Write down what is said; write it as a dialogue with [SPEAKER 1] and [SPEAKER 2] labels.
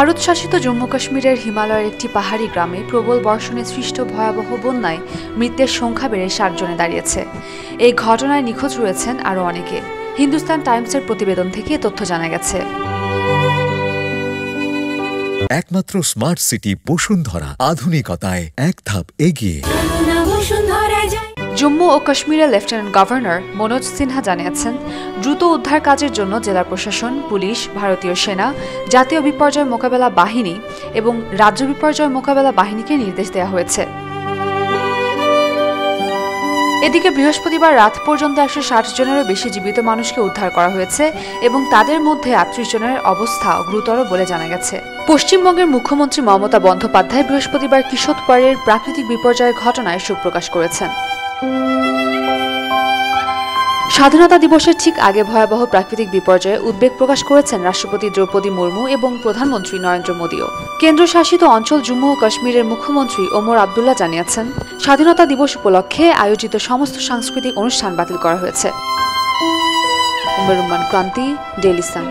[SPEAKER 1] ভারত শাসিত জম্মু কাশ্মীরের হিমালয়ের একটি পাহাড়ি গ্রামে প্রবল বর্ষণে সৃষ্ট ভয়াবহ বন্যায় মৃতের সংখ্যা বেড়ে ৬০ জনে দাঁড়িয়েছে। এই ঘটনায় নিখোঁজ রয়েছেন আরও অনেকে। হিন্দুস্তান টাইমসের প্রতিবেদন থেকে তথ্য জানা গেছে।
[SPEAKER 2] একমাত্র স্মার্ট সিটি বসুন্ধরা, আধুনিকতায় এক ধাপ এগিয়ে।
[SPEAKER 1] জম্মু ও কাশ্মীরের লেফটেন্যান্ট গভর্নর মনোজ সিনহা জানিয়েছেন, দ্রুত উদ্ধার কাজের জন্য জেলা প্রশাসন, পুলিশ, ভারতীয় সেনা, জাতীয় বিপর্যয় মোকাবেলা বাহিনী এবং রাজ্য বিপর্যয় মোকাবেলা বাহিনীকে নির্দেশ দেওয়া হয়েছে। এদিকে বৃহস্পতিবার রাত পর্যন্ত ১৬০ জনেরও বেশি জীবিত মানুষকে উদ্ধার করা হয়েছে এবং তাদের মধ্যে ৩৮ জনের অবস্থা গুরুতর বলে জানা গেছে। পশ্চিমবঙ্গের মুখ্যমন্ত্রী মমতা বন্দ্যোপাধ্যায় বৃহস্পতিবার কিশোরপাড়ের প্রাকৃতিক বিপর্যয়ের ঘটনায় শোক প্রকাশ করেছেন। স্বাধীনতা দিবসের ঠিক আগে ভয়াবহ প্রাকৃতিক বিপর্যয়ে উদ্বেগ প্রকাশ করেছেন রাষ্ট্রপতি দ্রৌপদী মুর্মু এবং প্রধানমন্ত্রী নরেন্দ্র মোদীও। কেন্দ্রশাসিত অঞ্চল জম্মু ও কাশ্মীরের মুখ্যমন্ত্রী ওমর আবদুল্লাহ জানিয়েছেন, স্বাধীনতা দিবস উপলক্ষে আয়োজিত সমস্ত সাংস্কৃতিক অনুষ্ঠান বাতিল করা হয়েছে। উমের রহমান ক্রান্তি, ডেইলি সান।